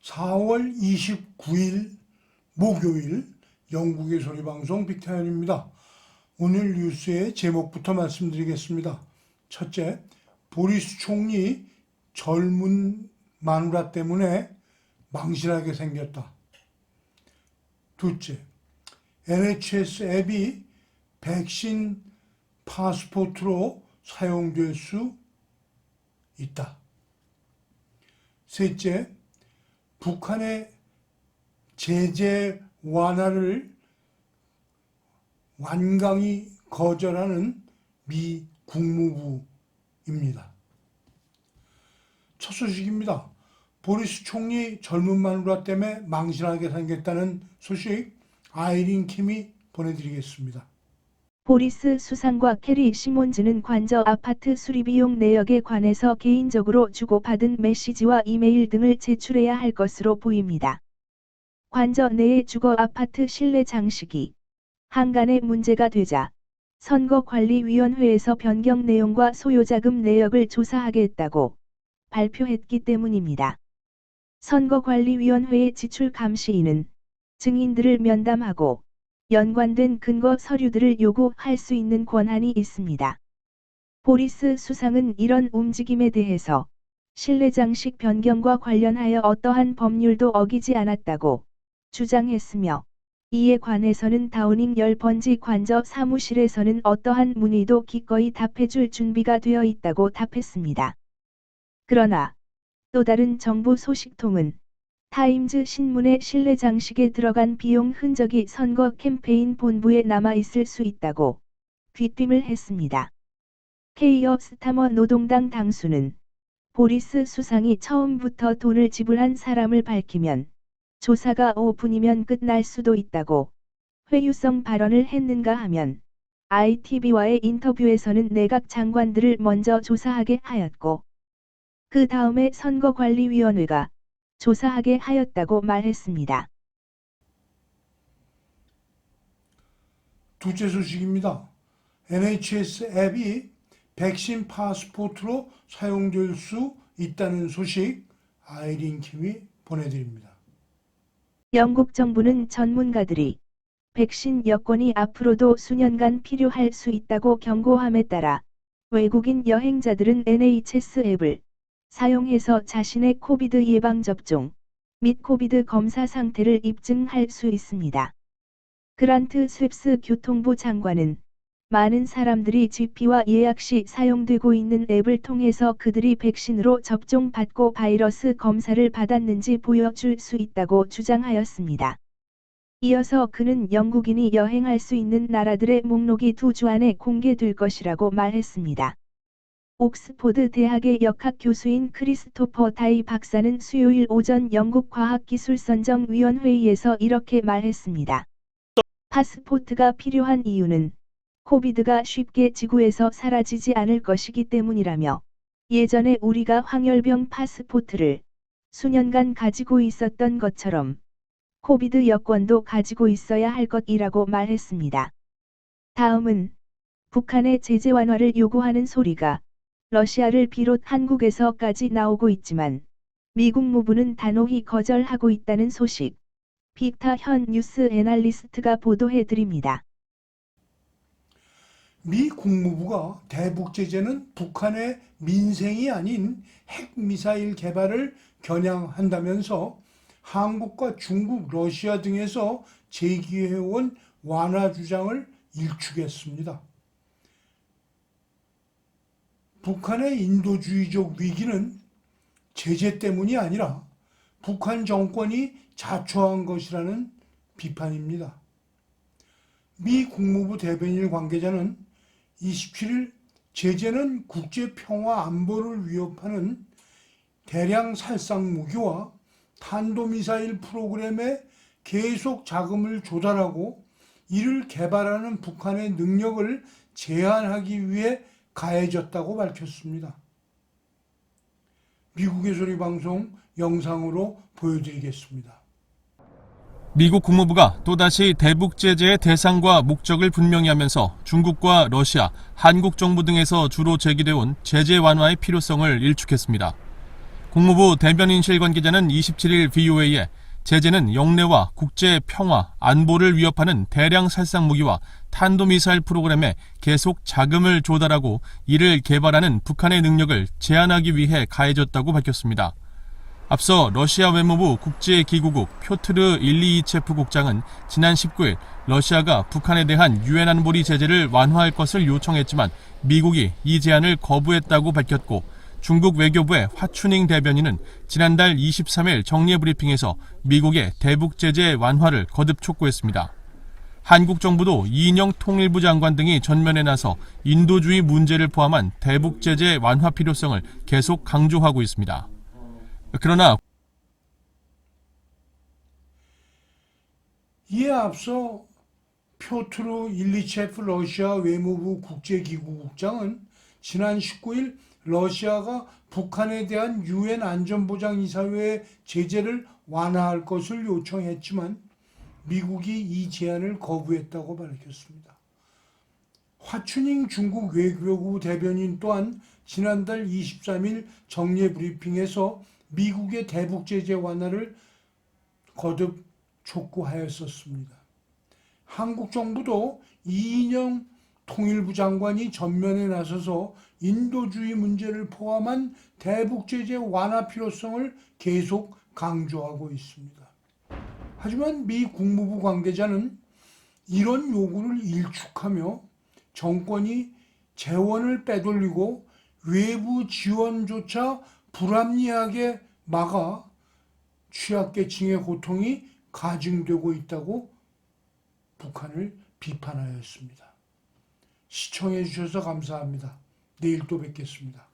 4월 29일 목요일 영국의 소리방송 빅타연입니다. 오늘 뉴스의 제목부터 말씀드리겠습니다. 첫째, 보리스 총리 젊은 마누라 때문에 망신하게 생겼다. 둘째, NHS 앱이 백신 파스포트로 사용될 수 있다. 셋째, 북한의 제재 완화를 완강히 거절하는 미 국무부입니다. 첫 소식입니다. 보리스 총리 젊은 마누라 때문에 망신하게 생겼다는 소식 아이린 킴이 보내드리겠습니다. 보리스 수상과 캐리 시몬즈는 관저 아파트 수리비용 내역에 관해서 개인적으로 주고받은 메시지와 이메일 등을 제출해야 할 것으로 보입니다. 관저 내의 주거 아파트 실내 장식이 한간에 문제가 되자 선거관리위원회에서 변경 내용과 소요자금 내역을 조사하겠다고 발표했기 때문입니다. 선거관리위원회의 지출감시인은 증인들을 면담하고 연관된 근거 서류들을 요구할 수 있는 권한이 있습니다. 보리스 수상은 이런 움직임에 대해서 실내 장식 변경과 관련하여 어떠한 법률도 어기지 않았다고 주장했으며 이에 관해서는 다우닝 10번지 관저 사무실에서는 어떠한 문의도 기꺼이 답해줄 준비가 되어 있다고 답했습니다. 그러나 또 다른 정부 소식통은 타임즈 신문의 실내 장식에 들어간 비용 흔적이 선거 캠페인 본부에 남아있을 수 있다고 귀띔을 했습니다. 케이어 스타머 노동당 당수는 보리스 수상이 처음부터 돈을 지불한 사람을 밝히면 조사가 5분이면 끝날 수도 있다고 회유성 발언을 했는가 하면 ITV와의 인터뷰에서는 내각 장관들을 먼저 조사하게 하였고 그 다음에 선거관리위원회가 조사하게 하였다고 말했습니다. 둘째 소식입니다. NHS 앱이 백신 파스포트로 사용될 수 있다는 소식 아이린 킴이 보내드립니다. 영국 정부는 전문가들이 백신 여권이 앞으로도 수년간 필요할 수 있다고 경고함에 따라 외국인 여행자들은 NHS 앱을 사용해서 자신의 코비드 예방접종 및 코비드 검사 상태를 입증할 수 있습니다. 그란트 스왑스 교통부 장관은 많은 사람들이 GP와 예약 시 사용되고 있는 앱을 통해서 그들이 백신으로 접종받고 바이러스 검사를 받았는지 보여줄 수 있다고 주장하였습니다. 이어서 그는 영국인이 여행할 수 있는 나라들의 목록이 2주 안에 공개될 것이라고 말했습니다. 옥스포드 대학의 역학 교수인 크리스토퍼 다이 박사는 수요일 오전 영국 과학기술선정위원회의에서 이렇게 말했습니다. 파스포트가 필요한 이유는 코비드가 쉽게 지구에서 사라지지 않을 것이기 때문이라며 예전에 우리가 황열병 파스포트를 수년간 가지고 있었던 것처럼 코비드 여권도 가지고 있어야 할 것이라고 말했습니다. 다음은 북한의 제재 완화를 요구하는 소리가 러시아를 비롯 한국에서까지 나오고 있지만 미국 무부는 단호히 거절하고 있다는 소식. 빅타현 뉴스 애널리스트가 보도해드립니다. 미 국무부가 대북 제재는 북한의 민생이 아닌 핵미사일 개발을 겨냥한다면서 한국과 중국, 러시아 등에서 제기해온 완화 주장을 일축했습니다. 북한의 인도주의적 위기는 제재 때문이 아니라 북한 정권이 자초한 것이라는 비판입니다. 미 국무부 대변인 관계자는 27일 제재는 국제 평화 안보를 위협하는 대량 살상 무기와 탄도미사일 프로그램에 계속 자금을 조달하고 이를 개발하는 북한의 능력을 제한하기 위해 가해졌다고 밝혔습니다. 미국의 소리 방송 영상으로 보여드리겠습니다. 미국 국무부가 또다시 대북 제재의 대상과 목적을 분명히 하면서 중국과 러시아, 한국 정부 등에서 주로 제기되어 온 제재 완화의 필요성을 일축했습니다. 국무부 대변인실 관계자는 27일 VOA에 제재는 영내와 국제 평화, 안보를 위협하는 대량 살상 무기와 탄도미사일 프로그램에 계속 자금을 조달하고 이를 개발하는 북한의 능력을 제한하기 위해 가해졌다고 밝혔습니다. 앞서 러시아 외무부 국제기구국 표트르 일리이체프 국장은 지난 19일 러시아가 북한에 대한 유엔 안보리 제재를 완화할 것을 요청했지만 미국이 이 제안을 거부했다고 밝혔고, 중국 외교부의 화춘잉 대변인은 지난달 23일 정례 브리핑에서 미국의 대북 제재 완화를 거듭 촉구했습니다. 한국 정부도 이인영 통일부 장관 등이 전면에 나서 인도주의 문제를 포함한 대북 제재 완화 필요성을 계속 강조하고 있습니다. 그러나 이에 앞서 표트르 일리체프 러시아 외무부 국제기구국장은 지난 19일 러시아가 북한에 대한 유엔 안전보장이사회의 제재를 완화할 것을 요청했지만 미국이 이 제안을 거부했다고 밝혔습니다. 화춘잉 중국 외교부 대변인 또한 지난달 23일 정례 브리핑에서 미국의 대북 제재 완화를 거듭 촉구하였었습니다. 한국 정부도 이인영 통일부 장관이 전면에 나서서 인도주의 문제를 포함한 대북 제재 완화 필요성을 계속 강조하고 있습니다. 하지만 미 국무부 관계자는 이런 요구를 일축하며 정권이 재원을 빼돌리고 외부 지원조차 불합리하게 막아 취약계층의 고통이 가중되고 있다고 북한을 비판하였습니다. 시청해 주셔서 감사합니다. 내일 또 뵙겠습니다.